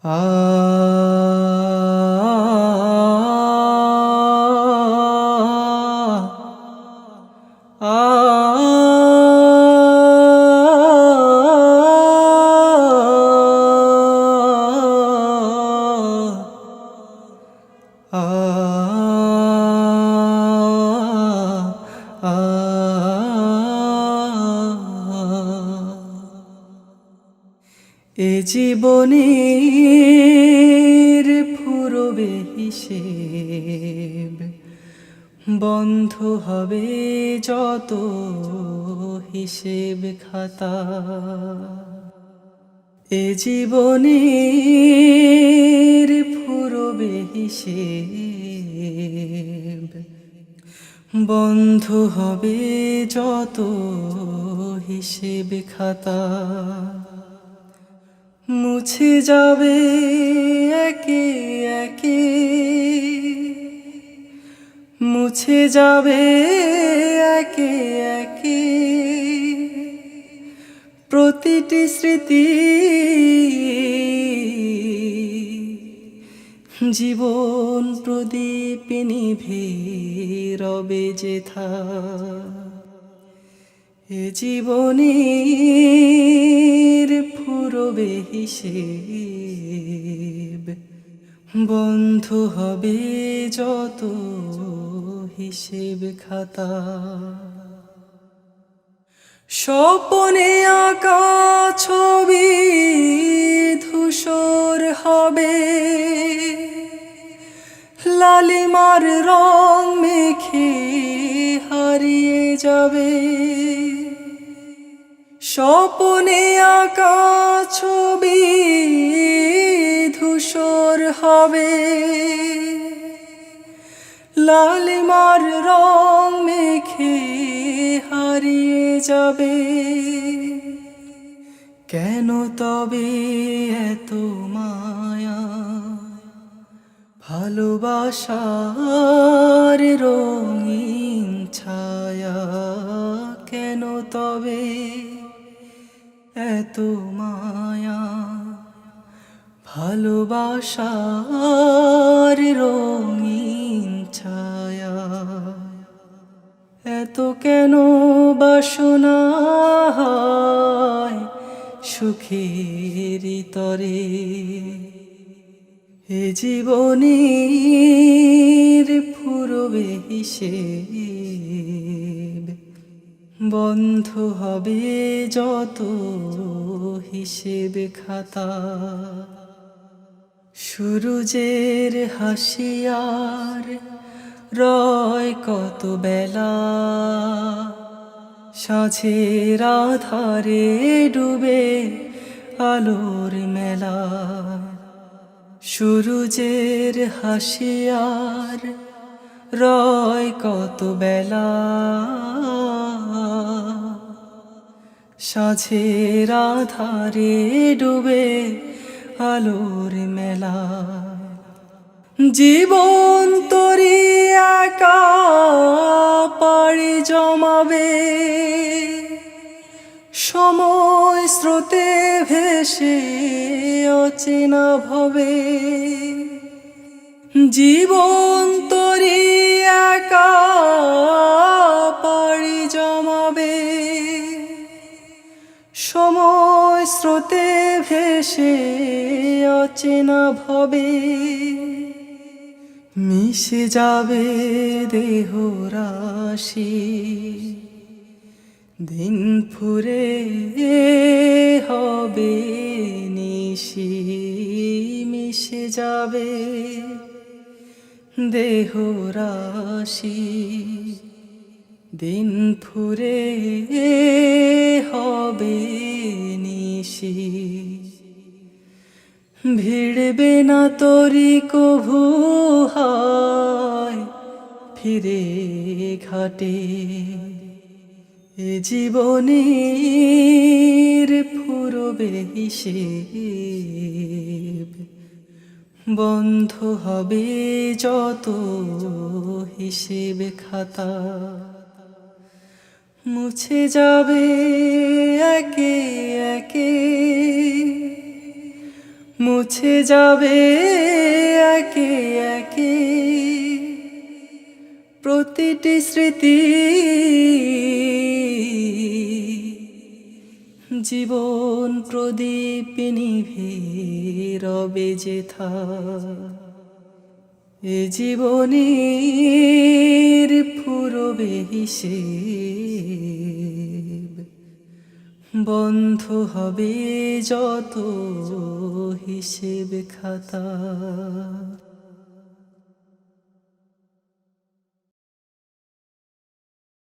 আ আ এ জীবনের ফুরবে হিসেব, বন্ধ হবে যত হিসেব খাতা। এ জীবনের ফুরবে হিসেব, বন্ধ হবে যত হিসেব খাতা। মুছে যাবে একে একে, মুছে যাবে একে একে প্রতিটি স্মৃতি, জীবন প্রদীপ নিভে রবে যেথা। এ জীবনের ফুরবে হিসেব, বন্ধ হবে যত হিসেব খাতা। স্বপ্নে আঁকা ছবি ধূসর হবে, লালিমার রং মেখে হারিয়ে যাবে। স্বপ্নে আঁকা ছবি ধূসর হবে, লালিমার রং মেখে হারিয়ে যাবে। কেন তবে এত মায়া, ভালোবাসার রঙিন ছায়া? কেন তবে এত মায়া, ভালোবাসার রঙিন ছায়া? এত কেন বাসনা হয় সুখের তরে? এ জীবনের ফুরবে হিসেব, বন্ধ হবে যত হিসেব খাতা। সূরজের হাসিয়ার রয় কত বেলা, সাঁঝের আধারে ডুবে আলোর মেলা। সূরজের হাসিয়ার রয় কত বেলা, সাঁঝের আধারে ডুবে আলোর মেলা। জীবন তরি একা পাড়ি জমাবে, সময় স্রোতে ভেসে অচেনা ভবে। জীবন তরি একা পাড়ি জমাবে, সময় স্রোতে ভেসে অচেনা ভবে। মিশে যাবে দেহ রাশি, দিন ফুরে হবে নিশি। মিশে যাবে দেহ রাশি, দিন ফুরে হবে নিশি। ভিড়বে না তরি কভু হায় ফিরে ঘাটে। এ জীবনের ফুরবে হিসেব, বন্ধ হবে যত হিসেব খাতা। মুছে যাবে একে একে, মুছে যাবে একে একে প্রতিটি স্মৃতি, জীবন প্রদীপ নিভে রবে যেথা। এ জীবনের ফুরবে হিসেব, বন্ধ হবে যত হিসেব খাতা।